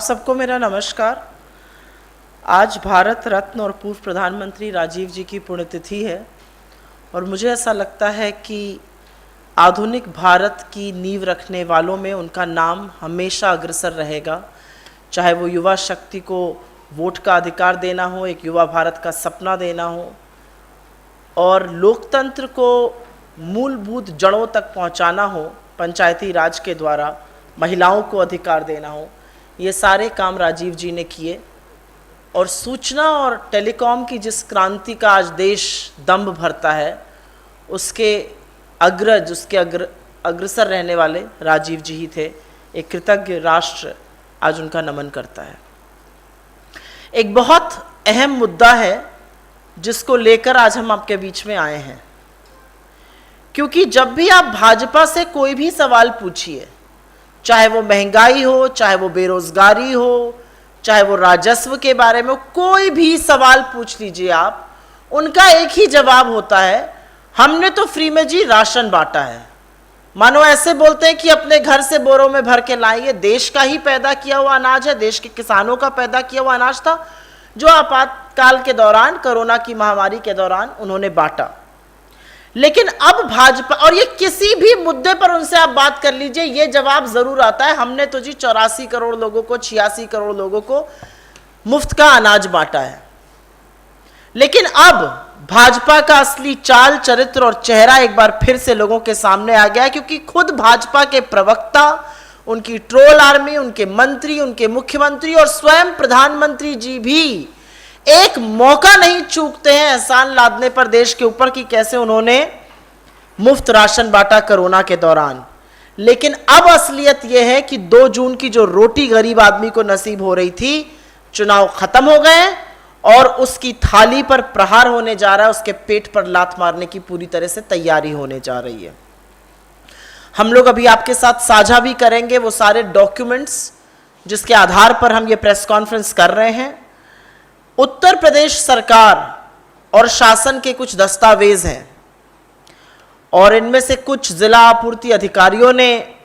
सबको मेरा नमस्कार। आज भारत रत्न और पूर्व प्रधानमंत्री राजीव जी की पुण्यतिथि है और मुझे ऐसा लगता है कि आधुनिक भारत की नींव रखने वालों में उनका नाम हमेशा अग्रसर रहेगा। चाहे वो युवा शक्ति को वोट का अधिकार देना हो, एक युवा भारत का सपना देना हो और लोकतंत्र को मूलभूत जड़ों तक पहुंचाना हो, पंचायती राज के द्वारा महिलाओं को अधिकार देना हो, ये सारे काम राजीव जी ने किए। और सूचना और टेलीकॉम की जिस क्रांति का आज देश दंभ भरता है, उसके अग्रज, उसके अग्रसर रहने वाले राजीव जी ही थे। एक कृतज्ञ राष्ट्र आज उनका नमन करता है। एक बहुत अहम मुद्दा है जिसको लेकर आज हम आपके बीच में आए हैं, क्योंकि जब भी आप भाजपा से कोई भी सवाल पूछिए, चाहे वो महंगाई हो, चाहे वो बेरोजगारी हो, चाहे वो राजस्व के बारे में, कोई भी सवाल पूछ लीजिए आप, उनका एक ही जवाब होता है, हमने तो फ्री में जी राशन बांटा है। मानो ऐसे बोलते हैं कि अपने घर से बोरों में भर के लाइए, देश का ही पैदा किया हुआ अनाज है, देश के किसानों का पैदा किया हुआ अनाज था जो आपातकाल के दौरान, कोरोना की महामारी के दौरान उन्होंने बांटा। लेकिन अब भाजपा, और ये किसी भी मुद्दे पर उनसे आप बात कर लीजिए, ये जवाब जरूर आता है, हमने तो जी 84 करोड़ लोगों को, 86 करोड़ लोगों को मुफ्त का अनाज बांटा है। लेकिन अब भाजपा का असली चाल, चरित्र और चेहरा एक बार फिर से लोगों के सामने आ गया है, क्योंकि खुद भाजपा के प्रवक्ता, उनकी ट्रोल आर्मी, उनके मंत्री, उनके मुख्यमंत्री और स्वयं प्रधानमंत्री जी भी एक मौका नहीं चूकते हैं एहसान लादने पर देश के ऊपर कि कैसे उन्होंने मुफ्त राशन बांटा कोरोना के दौरान। लेकिन अब असलियत यह है कि 2 जून की जो रोटी गरीब आदमी को नसीब हो रही थी, चुनाव खत्म हो गए और उसकी थाली पर प्रहार होने जा रहा है, उसके पेट पर लात मारने की पूरी तरह से तैयारी होने जा रही है। हम लोग अभी आपके साथ साझा भी करेंगे वो सारे डॉक्यूमेंट्स जिसके आधार पर हम ये प्रेस कॉन्फ्रेंस कर रहे हैं। उत्तर प्रदेश सरकार और शासन के कुछ दस्तावेज हैं और इनमें से कुछ जिला आपूर्ति अधिकारियों ने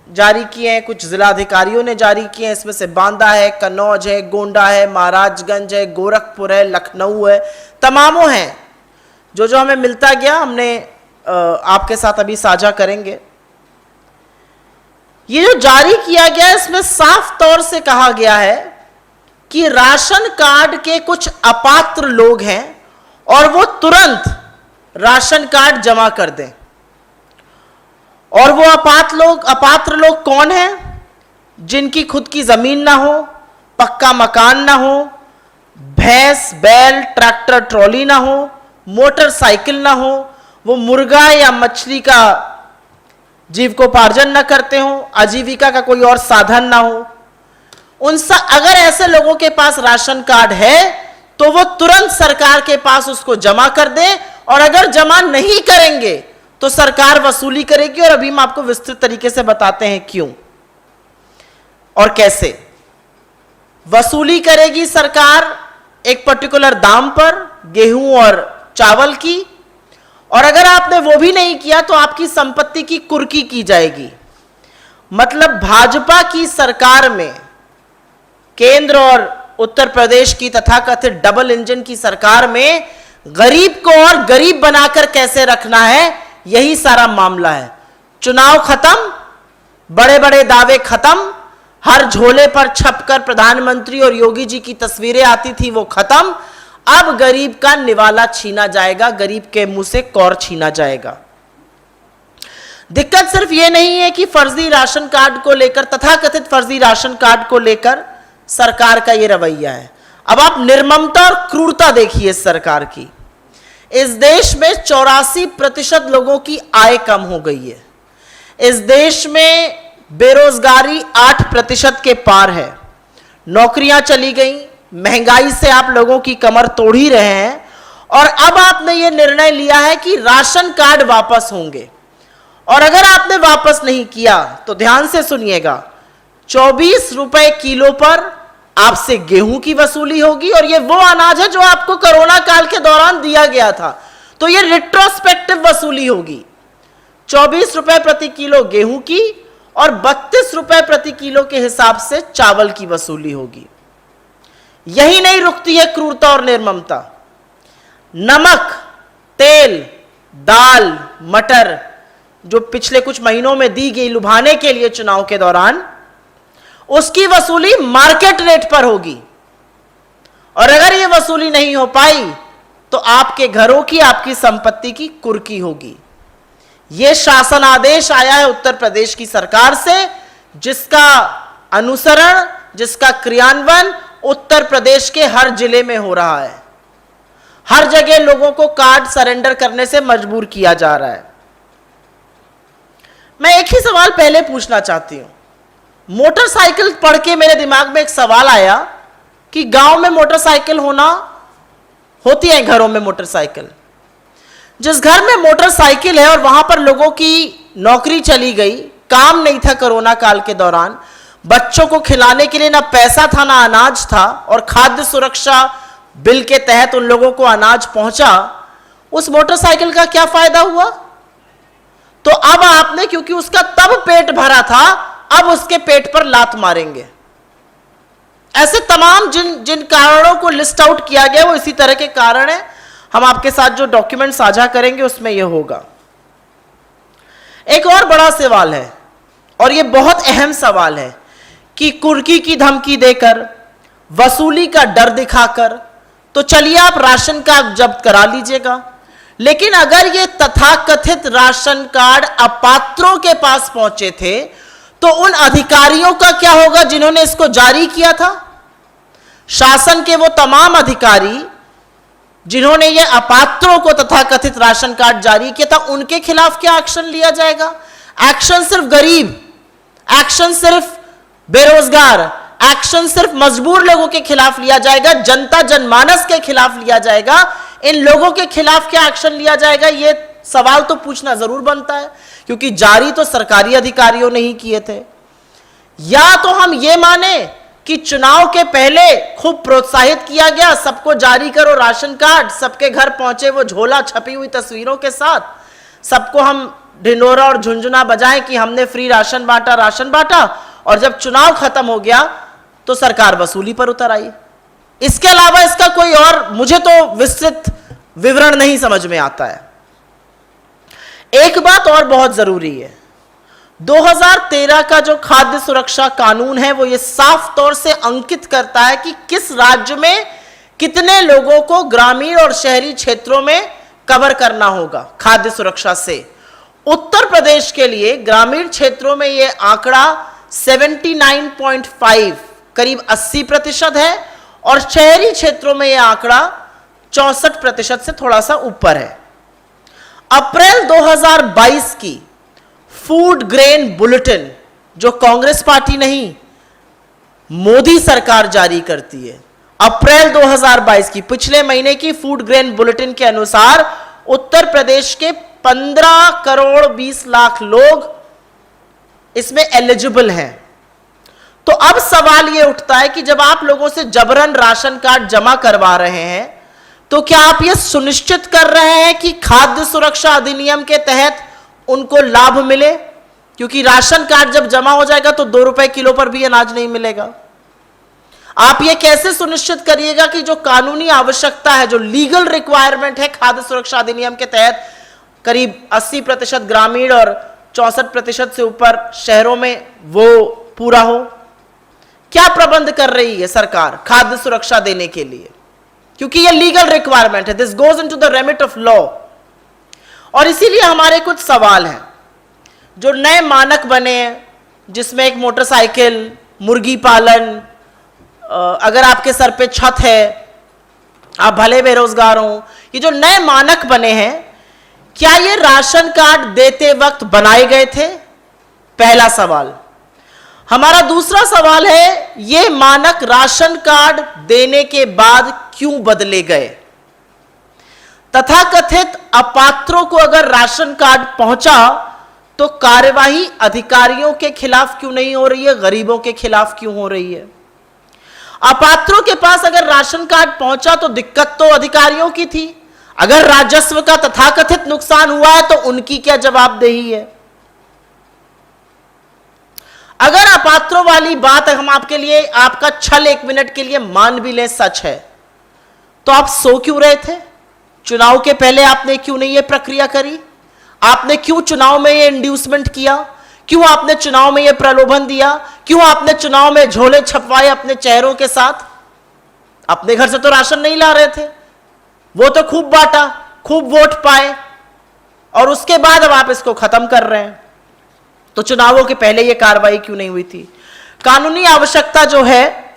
जारी किए हैं, कुछ जिला अधिकारियों ने जारी किए हैं। इसमें से बांदा है, कन्नौज है, गोंडा है, महाराजगंज है, गोरखपुर है, लखनऊ है, तमामों हैं। जो जो हमें मिलता गया हमने आपके साथ अभी साझा करेंगे। ये जो जारी किया गया, इसमें साफ तौर से कहा गया है कि राशन कार्ड के कुछ अपात्र लोग हैं और वो तुरंत राशन कार्ड जमा कर दें। और वो अपात्र लोग कौन हैं? जिनकी खुद की जमीन ना हो, पक्का मकान ना हो, भैंस, बैल, ट्रैक्टर, ट्रॉली ना हो, मोटरसाइकिल ना हो, वो मुर्गा या मछली का जीविकोपार्जन न करते हो, आजीविका का कोई और साधन ना हो। अगर ऐसे लोगों के पास राशन कार्ड है तो वो तुरंत सरकार के पास उसको जमा कर दें, और अगर जमा नहीं करेंगे तो सरकार वसूली करेगी। और अभी हम आपको विस्तृत तरीके से बताते हैं क्यों और कैसे वसूली करेगी सरकार एक पर्टिकुलर दाम पर गेहूं और चावल की। और अगर आपने वो भी नहीं किया तो आपकी संपत्ति की कुर्की की जाएगी। मतलब भाजपा की सरकार में, केंद्र और उत्तर प्रदेश की तथाकथित डबल इंजन की सरकार में, गरीब को और गरीब बनाकर कैसे रखना है, यही सारा मामला है। चुनाव खत्म, बड़े बड़े दावे खत्म, हर झोले पर छपकर प्रधानमंत्री और योगी जी की तस्वीरें आती थी, वो खत्म। अब गरीब का निवाला छीना जाएगा, गरीब के मुंह से कौर छीना जाएगा। दिक्कत सिर्फ ये नहीं है कि फर्जी राशन कार्ड को लेकर, तथाकथित फर्जी राशन कार्ड को लेकर सरकार का ये रवैया है। अब आप निर्ममता और क्रूरता देखिए इस सरकार की। इस देश में 84% लोगों की आय कम हो गई है। इस देश में बेरोजगारी 8% के पार है। नौकरियां चली गई, महंगाई से आप लोगों की कमर तोड़ ही रहे हैं। और अब आपने ये निर्णय लिया है कि राशन कार्ड वापस होंगे। और अगर आपने वापस नहीं किया तो ध्यान से सुनिएगा, 24 रुपए किलो पर आपसे गेहूं की वसूली होगी। और ये वो अनाज है जो आपको कोरोना काल के दौरान दिया गया था, तो ये रिट्रोस्पेक्टिव वसूली होगी। 24 रुपए प्रति किलो गेहूं की और 32 रुपए प्रति किलो के हिसाब से चावल की वसूली होगी। यही नहीं रुकती है क्रूरता और निर्ममता। नमक, तेल, दाल, मटर जो पिछले कुछ महीनों में दी गई लुभाने के लिए चुनाव के दौरान, उसकी वसूली मार्केट रेट पर होगी। और अगर यह वसूली नहीं हो पाई तो आपके घरों की, आपकी संपत्ति की कुर्की होगी। यह शासन आदेश आया है उत्तर प्रदेश की सरकार से, जिसका अनुसरण, जिसका क्रियान्वयन उत्तर प्रदेश के हर जिले में हो रहा है। हर जगह लोगों को कार्ड सरेंडर करने से मजबूर किया जा रहा है। मैं एक ही सवाल पहले पूछना चाहती हूं। मोटरसाइकिल पढ़ के मेरे दिमाग में एक सवाल आया कि गांव में मोटरसाइकिल होती है, घरों में मोटरसाइकिल। जिस घर में मोटरसाइकिल है और वहां पर लोगों की नौकरी चली गई, काम नहीं था कोरोना काल के दौरान, बच्चों को खिलाने के लिए ना पैसा था ना अनाज था, और खाद्य सुरक्षा बिल के तहत उन लोगों को अनाज पहुंचा, उस मोटरसाइकिल का क्या फायदा हुआ? तो अब आपने, क्योंकि उसका तब पेट भरा था, अब उसके पेट पर लात मारेंगे। ऐसे तमाम जिन कारणों को लिस्ट आउट किया गया वो इसी तरह के कारण है। हम आपके साथ जो डॉक्यूमेंट साझा करेंगे उसमें यह होगा। एक और बड़ा सवाल है, और यह बहुत अहम सवाल है, कि कुर्की की धमकी देकर, वसूली का डर दिखाकर तो चलिए आप राशन कार्ड जब्त करा लीजिएगा, लेकिन अगर ये तथाकथित राशन कार्ड अपात्रों के पास पहुंचे थे तो उन अधिकारियों का क्या होगा जिन्होंने इसको जारी किया था? शासन के वो तमाम अधिकारी जिन्होंने ये अपात्रों को तथाकथित राशन कार्ड जारी किया था, उनके खिलाफ क्या एक्शन लिया जाएगा? एक्शन सिर्फ गरीब, एक्शन सिर्फ बेरोजगार, एक्शन सिर्फ मजबूर लोगों के खिलाफ लिया जाएगा, जनता जनमानस के खिलाफ लिया जाएगा। इन लोगों के खिलाफ क्या एक्शन लिया जाएगा, यह सवाल तो पूछना जरूर बनता है, क्योंकि जारी तो सरकारी अधिकारियों ने ही किए थे। या तो हम ये माने कि चुनाव के पहले खूब प्रोत्साहित किया गया, सबको जारी करो राशन कार्ड, सबके घर पहुंचे वो झोला छपी हुई तस्वीरों के साथ, सबको हम ढिंडोरा और झुंझुना बजाएं कि हमने फ्री राशन बांटा, और जब चुनाव खत्म हो गया तो सरकार वसूली पर उतर आई। इसके अलावा इसका कोई और मुझे तो विस्तृत विवरण नहीं समझ में आता है। एक बात और बहुत जरूरी है, 2013 का जो खाद्य सुरक्षा कानून है वो ये साफ तौर से अंकित करता है कि किस राज्य में कितने लोगों को ग्रामीण और शहरी क्षेत्रों में कवर करना होगा खाद्य सुरक्षा से। उत्तर प्रदेश के लिए ग्रामीण क्षेत्रों में यह आंकड़ा 79.5 करीब 80% है, और शहरी क्षेत्रों में यह आंकड़ा 64% से थोड़ा सा ऊपर है। अप्रैल 2022 की फूड ग्रेन बुलेटिन, जो कांग्रेस पार्टी नहीं मोदी सरकार जारी करती है, अप्रैल 2022 की पिछले महीने की फूड ग्रेन बुलेटिन के अनुसार उत्तर प्रदेश के 15 करोड़ 20 लाख लोग इसमें एलिजिबल हैं। तो अब सवाल यह उठता है कि जब आप लोगों से जबरन राशन कार्ड जमा करवा रहे हैं तो क्या आप यह सुनिश्चित कर रहे हैं कि खाद्य सुरक्षा अधिनियम के तहत उनको लाभ मिले? क्योंकि राशन कार्ड जब जमा हो जाएगा तो 2 रुपए किलो पर भी अनाज नहीं मिलेगा। आप यह कैसे सुनिश्चित करिएगा कि जो कानूनी आवश्यकता है, जो लीगल रिक्वायरमेंट है खाद्य सुरक्षा अधिनियम के तहत, करीब 80% ग्रामीण और 64% से ऊपर शहरों में वो पूरा हो? क्या प्रबंध कर रही है सरकार खाद्य सुरक्षा देने के लिए? क्योंकि ये लीगल रिक्वायरमेंट है, this goes into the remit of law. और इसीलिए हमारे कुछ सवाल हैं। जो नए मानक बने हैं, जिसमें एक मोटरसाइकिल, मुर्गी पालन, अगर आपके सर पे छत है, आप भले बेरोजगार हो, ये जो नए मानक बने हैं, क्या ये राशन कार्ड देते वक्त बनाए गए थे? पहला सवाल। हमारा दूसरा सवाल है, ये मानक राशन कार्ड देने के बाद क्यों बदले गए? तथाकथित अपात्रों को अगर राशन कार्ड पहुंचा तो कार्यवाही अधिकारियों के खिलाफ क्यों नहीं हो रही है, गरीबों के खिलाफ क्यों हो रही है? अपात्रों के पास अगर राशन कार्ड पहुंचा तो दिक्कत तो अधिकारियों की थी, अगर राजस्व का तथाकथित नुकसान हुआ है तो उनकी क्या जवाबदेही है? अगर अपात्रों वाली बात हम आपके लिए, आपका छल 1 मिनट के लिए मान भी लें सच है, तो आप सो क्यों रहे थे? चुनाव के पहले आपने क्यों नहीं ये प्रक्रिया करी? आपने क्यों चुनाव में ये इंड्यूसमेंट किया? क्यों आपने चुनाव में ये प्रलोभन दिया? क्यों आपने चुनाव में झोले छपवाए अपने चेहरों के साथ? अपने घर से तो राशन नहीं ला रहे थे, वो तो खूब बांटा, खूब वोट पाए, और उसके बाद अब आप इसको खत्म कर रहे हैं। तो चुनावों के पहले ये कार्रवाई क्यों नहीं हुई थी? कानूनी आवश्यकता जो है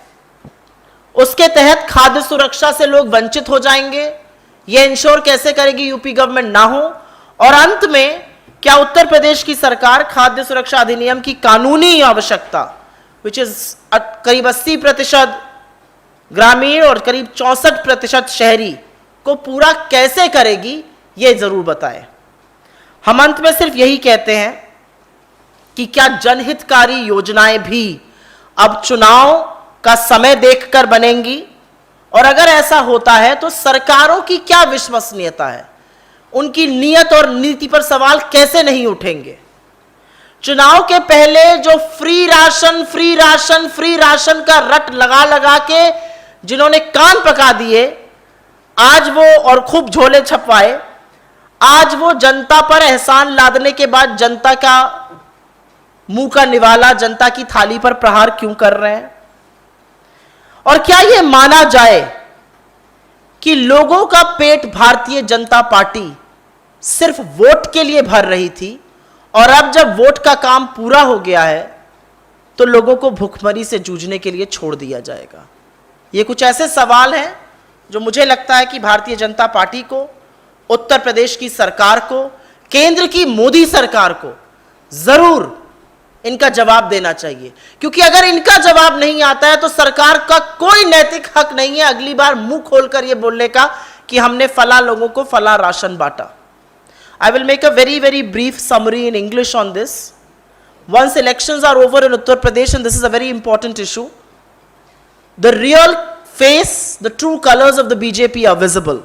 उसके तहत खाद्य सुरक्षा से लोग वंचित हो जाएंगे, ये इंश्योर कैसे करेगी यूपी गवर्नमेंट ना हो? और अंत में क्या उत्तर प्रदेश की सरकार खाद्य सुरक्षा अधिनियम की कानूनी आवश्यकता, विच इज करीब 80% ग्रामीण और करीब 64% शहरी को पूरा कैसे करेगी, ये जरूर बताएं। हम अंत में सिर्फ यही कहते हैं कि क्या जनहितकारी योजनाएं भी अब चुनाव का समय देखकर बनेंगी? और अगर ऐसा होता है तो सरकारों की क्या विश्वसनीयता है? उनकी नीयत और नीति पर सवाल कैसे नहीं उठेंगे? चुनाव के पहले जो free ration free ration free ration का रट लगा लगा के जिन्होंने कान पका दिए, आज वो, और खूब झोले छपवाए, आज वो जनता पर एहसान लादने के बाद जनता का मुंह का निवाला, जनता की थाली पर प्रहार क्यों कर रहे हैं? और क्या यह माना जाए कि लोगों का पेट भारतीय जनता पार्टी सिर्फ वोट के लिए भर रही थी, और अब जब वोट का काम पूरा हो गया है तो लोगों को भुखमरी से जूझने के लिए छोड़ दिया जाएगा? ये कुछ ऐसे सवाल हैं जो मुझे लगता है कि भारतीय जनता पार्टी को, उत्तर प्रदेश की सरकार को, केंद्र की मोदी सरकार को जरूर इनका जवाब देना चाहिए। क्योंकि अगर इनका जवाब नहीं आता है तो सरकार का कोई नैतिक हक नहीं है अगली बार मुंह खोलकर यह बोलने का कि हमने फला लोगों को फला राशन बांटा। I will make a very brief summary in English on this. Once elections are over in Uttar Pradesh, and this is a very important issue, the real face, the true colors of the BJP are visible.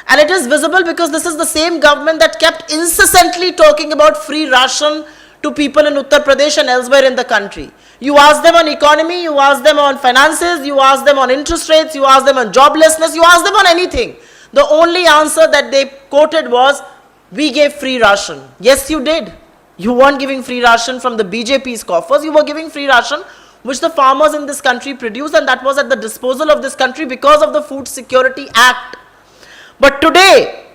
And it is visible because this is the same government that kept incessantly talking about free ration to people in Uttar Pradesh and elsewhere in the country. You ask them on economy, you ask them on finances, you ask them on interest rates, you ask them on joblessness, you ask them on anything. The only answer that they quoted was, we gave free ration. Yes, you did. You weren't giving free ration from the BJP's coffers, you were giving free ration which the farmers in this country produced, and that was at the disposal of this country because of the Food Security Act. But today,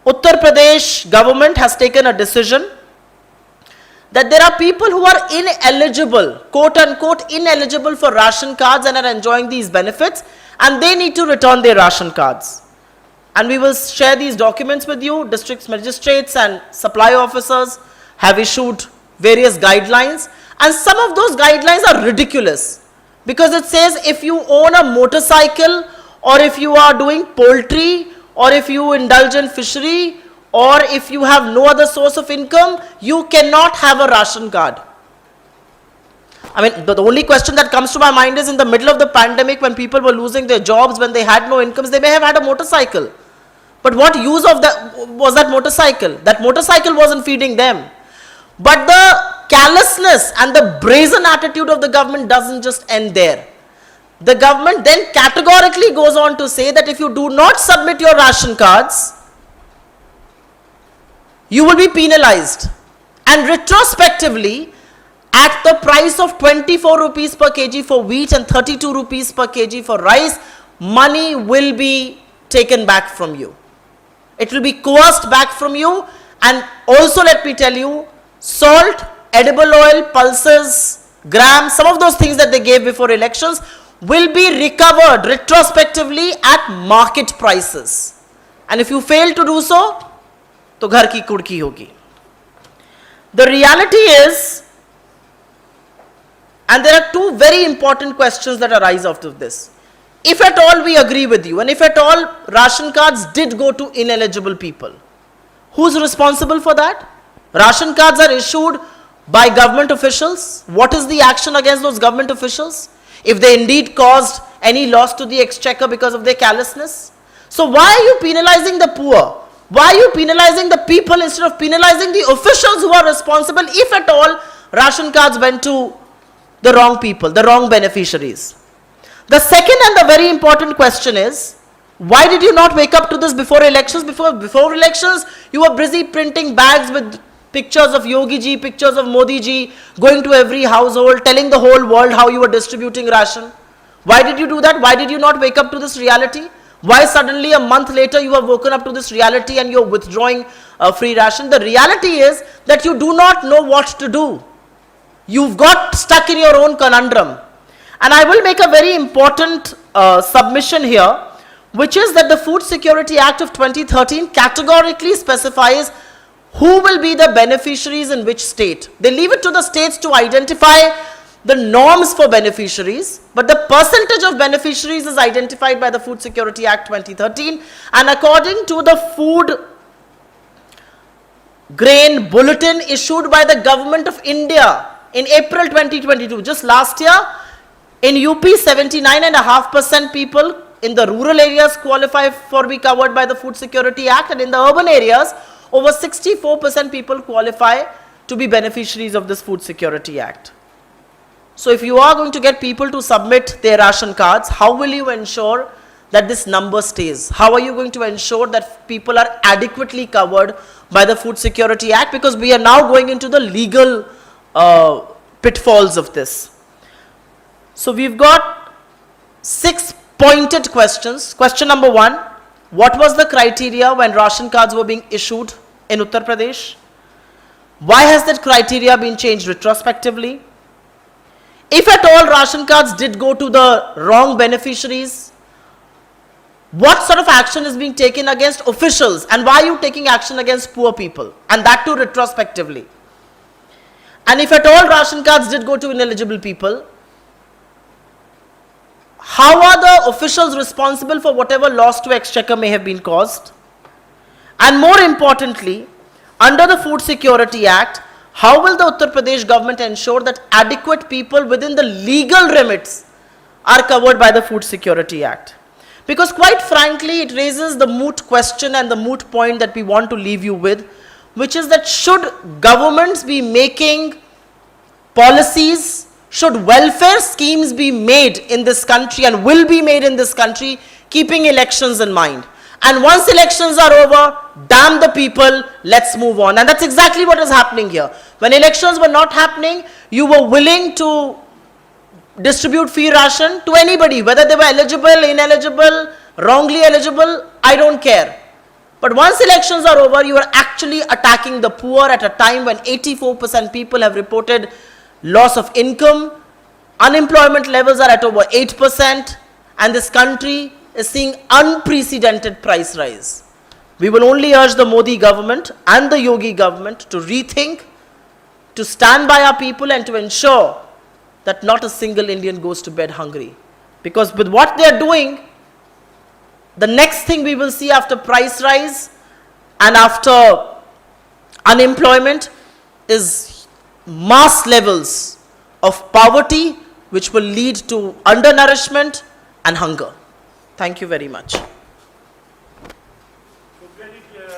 Uttar Pradesh government has taken a decision that there are people who are ineligible, quote unquote ineligible for ration cards and are enjoying these benefits, and they need to return their ration cards. And we will share these documents with you. District magistrates and supply officers have issued various guidelines, and some of those guidelines are ridiculous because it says if you own a motorcycle, or if you are doing poultry, or if you indulge in fishery, or if you have no other source of income, you cannot have a ration card. I mean, the only question that comes to my mind is, in the middle of the pandemic, when people were losing their jobs, when they had no incomes, they may have had a motorcycle. But what use of that was that motorcycle? That motorcycle wasn't feeding them. But the callousness and the brazen attitude of the government doesn't just end there. The government then categorically goes on to say that if you do not submit your ration cards, you will be penalized. And retrospectively, at the price of 24 rupees per kg for wheat and 32 rupees per kg for rice, money will be taken back from you. It will be coerced back from you. And also, let me tell you, salt, edible oil, pulses, grams, some of those things that they gave before elections will be recovered retrospectively at market prices. And if you fail to do so, to ghar ki kudki hogi. The reality is, and there are two very important questions that arise out of this. If at all we agree with you, and if at all ration cards did go to ineligible people, who's responsible for that? Ration cards are issued by government officials. What is the action against those government officials if they indeed caused any loss to the exchequer because of their callousness? So why are you penalizing the poor? Why are you penalizing the people instead of penalizing the officials who are responsible if at all ration cards went to the wrong people, the wrong beneficiaries. The second and the very important question is, why did you not wake up to this before elections? Before elections, you were busy printing bags with pictures of Yogi ji, pictures of Modi ji, going to every household, telling the whole world how you were distributing ration. Why did you do that? Why did you not wake up to this reality? Why suddenly a month later you have woken up to this reality and you're withdrawing free ration? The reality is that you do not know what to do. You've got stuck in your own conundrum. And I will make a very important submission here, which is that the Food Security Act of 2013 categorically specifies who will be the beneficiaries in which state. They leave it to the states to identify the norms for beneficiaries, but the percentage of beneficiaries is identified by the Food Security Act 2013, and according to the Food Grain Bulletin issued by the Government of India in April 2022, just last year, in UP 79.5% people in the rural areas qualify for be covered by the Food Security Act, and in the urban areas, over 64% people qualify to be beneficiaries of this Food Security Act. So if you are going to get people to submit their ration cards, how will you ensure that this number stays? How are you going to ensure that people are adequately covered by the Food Security Act? Because we are now going into the legal pitfalls of this. So we've got 6 pointed questions. Question number 1, what was the criteria when ration cards were being issued in Uttar Pradesh? Why has that criteria been changed retrospectively? If at all ration cards did go to the wrong beneficiaries, what sort of action is being taken against officials, and why are you taking action against poor people, and that too retrospectively? And if at all ration cards did go to ineligible people, how are the officials responsible for whatever loss to exchequer may have been caused? And more importantly, under the Food Security Act, how will the Uttar Pradesh government ensure that adequate people within the legal remits are covered by the Food Security Act? Because quite frankly, it raises the moot question and the moot point that we want to leave you with, which is that should governments be making policies, should welfare schemes be made in this country and will be made in this country, keeping elections in mind? And once elections are over, damn the people, let's move on. And that's exactly what is happening here. When elections were not happening, you were willing to distribute free ration to anybody, whether they were eligible, ineligible, wrongly eligible, I don't care. But once elections are over, you are actually attacking the poor at a time when 84% people have reported loss of income, unemployment levels are at over 8%, and this country is seeing unprecedented price rise. We will only urge the Modi government and the Yogi government to rethink, to stand by our people and to ensure that not a single Indian goes to bed hungry. Because with what they are doing, the next thing we will see after price rise and after unemployment is mass levels of poverty, which will lead to undernourishment and hunger. Thank you very much.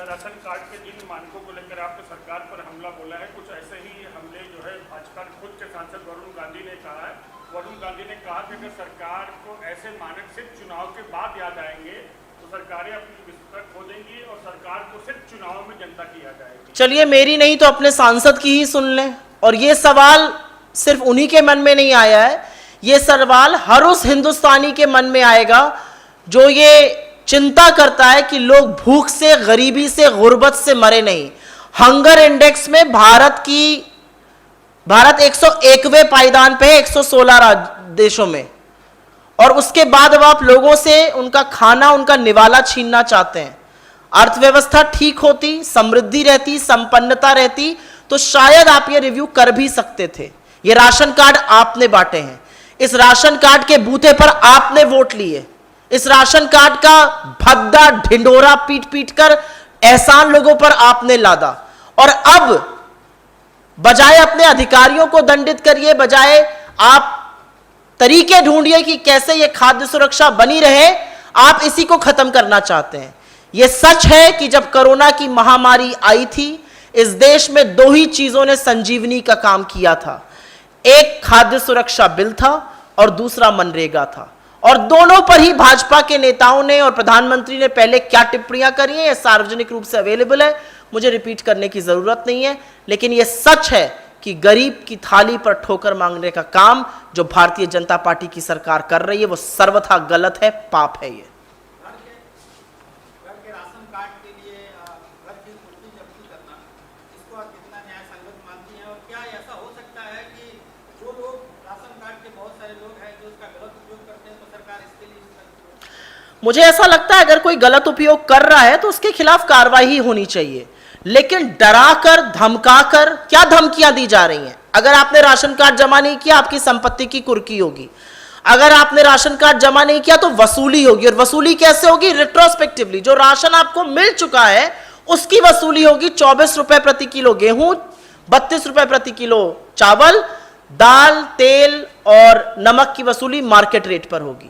Ration card के जिन मानकों को लेकर आपने सरकार पर हमला बोला है, कुछ ऐसे ही हमले जो है भाजपा खुद के सांसद वरुण गांधी ने कहा है। वरुण गांधी ने कहा कि अगर सरकार को ऐसे मानक सिर्फ चुनाव के बाद याद आएंगे तो सरकारें अपनी विस्तृत खो देंगी और सरकार को सिर्फ चुनाव में जनता की याद आएगी। चलिए, मेरी नहीं तो अपने सांसद की ही सुन लें। और ये सवाल सिर्फ उन्हीं के मन में नहीं आया है, ये सवाल हर उस हिंदुस्तानी के मन में आएगा जो ये चिंता करता है कि लोग भूख से, गरीबी से, गुर्बत से मरे नहीं। हंगर इंडेक्स में भारत 101वें पायदान पे है 116 देशों में, और उसके बाद अब आप लोगों से उनका खाना, उनका निवाला छीनना चाहते हैं। अर्थव्यवस्था ठीक होती, समृद्धि रहती, संपन्नता रहती, तो शायद आप ये रिव्यू कर भी सकते थे। ये राशन कार्ड आपने बांटे हैं, इस राशन कार्ड के बूथे पर आपने वोट लिए, इस राशन कार्ड का भद्दा ढिंडोरा पीट पीट कर एहसान लोगों पर आपने लादा, और अब बजाय अपने अधिकारियों को दंडित करिए, बजाय आप तरीके ढूंढिए कि कैसे ये खाद्य सुरक्षा बनी रहे, आप इसी को खत्म करना चाहते हैं। ये सच है कि जब कोरोना की महामारी आई थी, इस देश में दो ही चीजों ने संजीवनी का काम किया था। एक खाद्य सुरक्षा बिल था और दूसरा मनरेगा था, और दोनों पर ही भाजपा के नेताओं ने और प्रधानमंत्री ने पहले क्या टिप्पणियां करी हैं, यह सार्वजनिक रूप से अवेलेबल है, मुझे रिपीट करने की जरूरत नहीं है। लेकिन यह सच है कि गरीब की थाली पर ठोकर मांगने का काम जो भारतीय जनता पार्टी की सरकार कर रही है वो सर्वथा गलत है, पाप है। ये राशन कार्ड के लिए घर की कुर्सी जब्ती करना, इसको आप कितना न्याय संगत मानती हैं, और क्या ऐसा हो सकता है कि जो लोग राशन कार्ड के बहुत सारे लोग हैं जो इसका गलत उपयोग करते हैं, तो सरकार इसके लिए मुझे ऐसा लगता है अगर कोई गलत उपयोग कर रहा है तो उसके खिलाफ कार्रवाई होनी चाहिए, लेकिन डराकर धमकाकर क्या धमकियां दी जा रही हैं। अगर आपने राशन कार्ड जमा नहीं किया आपकी संपत्ति की कुर्की होगी, अगर आपने राशन कार्ड जमा नहीं किया तो वसूली होगी, और वसूली कैसे होगी? रिट्रोस्पेक्टिवली। जो राशन आपको मिल चुका है उसकी वसूली होगी। 24 रुपए प्रति किलो गेहूं, 32 रुपए प्रति किलो चावल, दाल, तेल और नमक की वसूली मार्केट रेट पर होगी।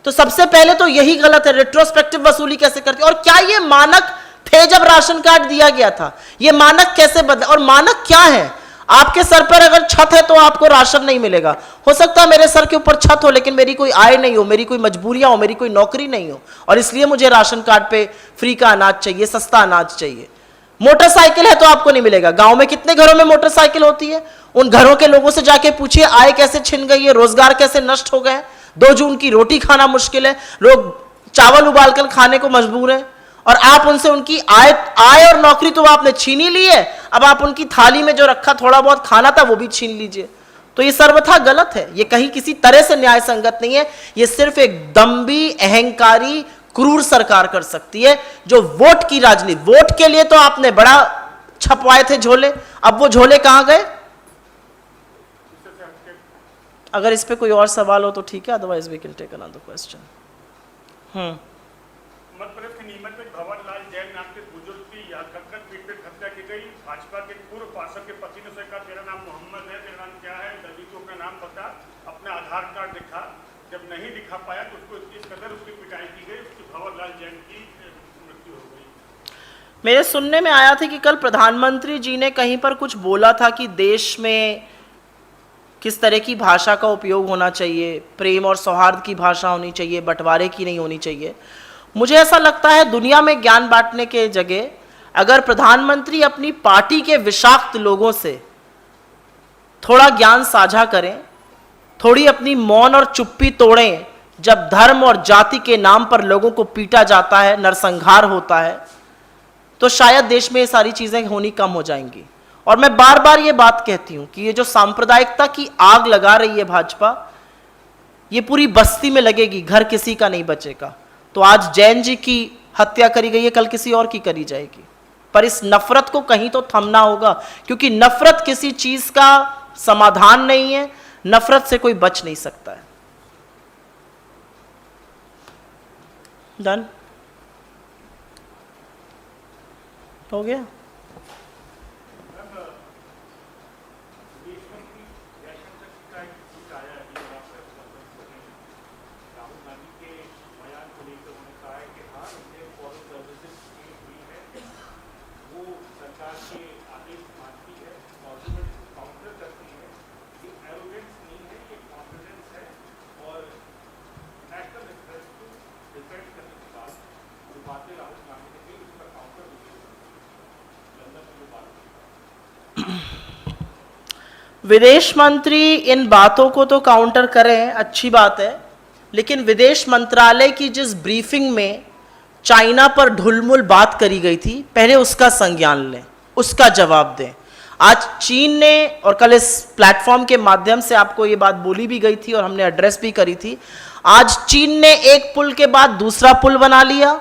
तो सबसे पहले तो यही गलत है, रिट्रोस्पेक्टिव वसूली कैसे करती है। और क्या ये मानक थे जब राशन कार्ड दिया गया था? ये मानक कैसे बदले? और मानक क्या है? आपके सर पर अगर छत है तो आपको राशन नहीं मिलेगा। हो सकता है मेरे सर के ऊपर छत हो लेकिन मेरी कोई आय नहीं हो, मेरी कोई मजबूरियां हो, मेरी कोई नौकरी नहीं हो, और इसलिए मुझे राशन कार्ड पे फ्री का अनाज चाहिए, सस्ता अनाज चाहिए। मोटरसाइकिल है तो आपको नहीं मिलेगा। गांव में कितने घरों में मोटरसाइकिल होती है? उन घरों के लोगों से जाके पूछिए आय कैसे छिन गई है, रोजगार कैसे नष्ट हो गए। 2 जून की रोटी खाना मुश्किल है, लोग चावल उबालकर खाने को मजबूर हैं, और आप उनसे उनकी आय और नौकरी तो आपने छीन ही ली है। अब आप उनकी थाली में जो रखा थोड़ा बहुत खाना था वो भी छीन लीजिए। तो ये सर्वथा गलत है, ये कहीं किसी तरह से न्याय संगत नहीं है। ये सिर्फ एक दम्भी, अहंकारी, क्रूर सरकार कर सकती है जो वोट की राजनीति, वोट के लिए तो आपने बड़ा छपवाए थे झोले, अब वो झोले कहां गए? अगर इस पे कोई और सवाल हो तो ठीक है, otherwise we can take another question. Madhya Pradesh के नीमच में भवन लाल जैन नाम के बुजुर्ग की यादगार पीट हत्या की गई। भाजपा के पूर्व पार्षद के पति ने उसे कहा तेरा नाम मोहम्मद है, तेरा नाम क्या है, जल्दी तो अपना नाम बता, अपना आधार कार्ड दिखा। जब नहीं दिखा पाया तो उसको इस कदर उसकी पिटाई की गई, उसकी भवन लाल जैन की मृत्यु हो गई। मेरे सुनने में आया था कि कल प्रधानमंत्री जी ने कहीं पर कुछ बोला था कि देश में किस तरह की भाषा का उपयोग होना चाहिए, प्रेम और सौहार्द की भाषा होनी चाहिए, बंटवारे की नहीं होनी चाहिए। मुझे ऐसा लगता है दुनिया में ज्ञान बांटने के जगह अगर प्रधानमंत्री अपनी पार्टी के विषाक्त लोगों से थोड़ा ज्ञान साझा करें, थोड़ी अपनी मौन और चुप्पी तोड़ें जब धर्म और जाति के नाम पर लोगों को पीटा जाता है, नरसंहार होता है, तो शायद देश में ये सारी चीजें होनी कम हो जाएंगी। और मैं बार बार ये बात कहती हूं कि ये जो सांप्रदायिकता की आग लगा रही है भाजपा, ये पूरी बस्ती में लगेगी, घर किसी का नहीं बचेगा। तो आज जैन जी की हत्या करी गई है, कल किसी और की करी जाएगी, पर इस नफरत को कहीं तो थमना होगा, क्योंकि नफरत किसी चीज का समाधान नहीं है, नफरत से कोई बच नहीं सकता है। डन हो गया। विदेश मंत्री इन बातों को तो काउंटर करें, अच्छी बात है, लेकिन विदेश मंत्रालय की जिस ब्रीफिंग में चाइना पर ढुलमुल बात करी गई थी, पहले उसका संज्ञान लें, उसका जवाब दें। आज चीन ने, और कल इस प्लेटफॉर्म के माध्यम से आपको ये बात बोली भी गई थी और हमने एड्रेस भी करी थी, आज चीन ने एक पुल के बाद दूसरा पुल बना लिया,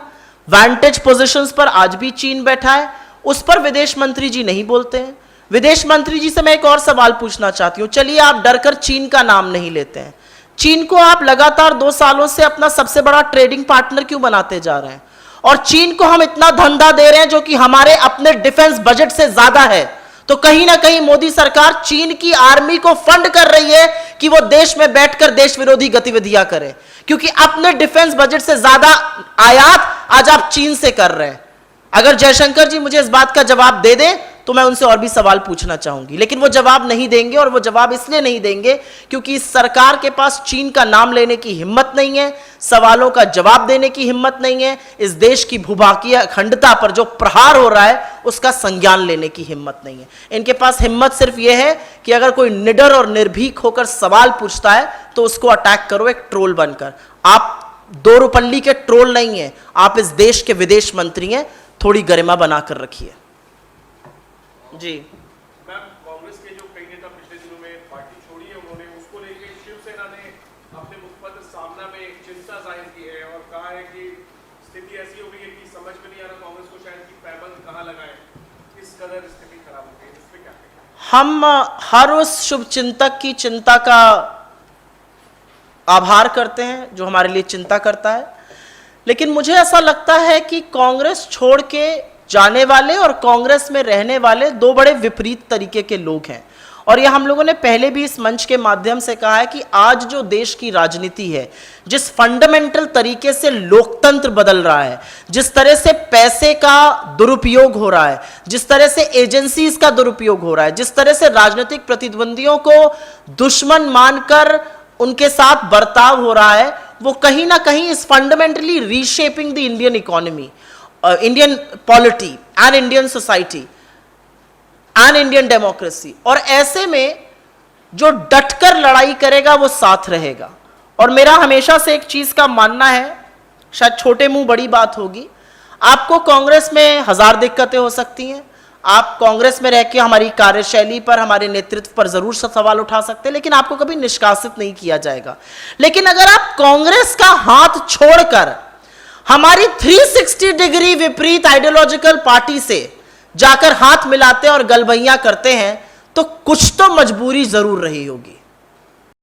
वांटेज पोजीशंस पर आज भी चीन बैठा है, उस पर विदेश मंत्री जी नहीं बोलते हैं। विदेश मंत्री जी से मैं एक और सवाल पूछना चाहती हूं, चलिए आप डरकर चीन का नाम नहीं लेते हैं, चीन को आप लगातार 2 सालों से अपना सबसे बड़ा ट्रेडिंग पार्टनर क्यों बनाते जा रहे हैं? और चीन को हम इतना धंधा दे रहे हैं जो कि हमारे अपने डिफेंस बजट से ज्यादा है, तो कहीं ना कहीं मोदी सरकार चीन की आर्मी को फंड कर रही है कि वो देश में बैठकर देश विरोधी गतिविधियां करे, क्योंकि अपने डिफेंस बजट से ज्यादा आयात आज आप चीन से कर रहे हैं। अगर जयशंकर जी मुझे इस बात का जवाब दे दें तो मैं उनसे और भी सवाल पूछना चाहूंगी, लेकिन वो जवाब नहीं देंगे। और वो जवाब इसलिए नहीं देंगे क्योंकि इस सरकार के पास चीन का नाम लेने की हिम्मत नहीं है, सवालों का जवाब देने की हिम्मत नहीं है, इस देश की भूभाकीय अखंडता पर जो प्रहार हो रहा है उसका संज्ञान लेने की हिम्मत नहीं है। इनके पास हिम्मत सिर्फ यह है कि अगर कोई निडर और निर्भीक होकर सवाल पूछता है तो उसको अटैक करो एक ट्रोल बनकर। आप दो रुपल्ली के ट्रोल नहीं है, आप इस देश के विदेश मंत्री हैं, थोड़ी गरिमा बनाकर रखिए। जी मैम, कांग्रेस के जो कई नेता पिछले दिनों में पार्टी छोड़ी है, उन्होंने उसको लेकर शिवसेना ने अपने मुखपत्र सामना में एक चिंता जाहिर की है और कहा है कि स्थिति ऐसी हो गई है कि समझ में नहीं आ रहा कांग्रेस को शायद कि पैबंद कहाँ लगाए, इस कदर स्थिति खराब हो गई। इस पे क्या कहें? हम हर उस शुभ चिंतक की चिंता का आभार करते हैं जो हमारे लिए चिंता करता है, लेकिन मुझे ऐसा लगता है कि कांग्रेस छोड़ के जाने वाले और कांग्रेस में रहने वाले दो बड़े विपरीत तरीके के लोग हैं। और यह हम लोगों ने पहले भी इस मंच के माध्यम से कहा है कि आज जो देश की राजनीति है, जिस फंडामेंटल तरीके से लोकतंत्र बदल रहा है, जिस तरह से पैसे का दुरुपयोग हो रहा है, जिस तरह से एजेंसीज का दुरुपयोग हो रहा है, जिस तरह से राजनीतिक प्रतिद्वंदियों को दुश्मन मानकर उनके साथ बर्ताव हो रहा है, वो कहीं ना कहीं इस fundamentally reshaping the Indian economy, Indian polity and Indian society and Indian democracy. और ऐसे में जो डटकर लड़ाई करेगा वो साथ रहेगा। और मेरा हमेशा से एक चीज का मानना है, शायद छोटे मुंह बड़ी बात होगी, आपको कांग्रेस में 1000 दिक्कतें हो सकती हैं, आप कांग्रेस में रह के हमारी कार्यशैली पर, हमारे नेतृत्व पर जरूर सवाल उठा सकते हैं, लेकिन आपको कभी निष्कासित नहीं किया जाएगा। लेकिन अगर आप कांग्रेस का हाथ छोड़कर हमारी 360 डिग्री विपरीत आइडियोलॉजिकल पार्टी से जाकर हाथ मिलाते हैं और गलबैया करते हैं तो कुछ तो मजबूरी जरूर रही होगी।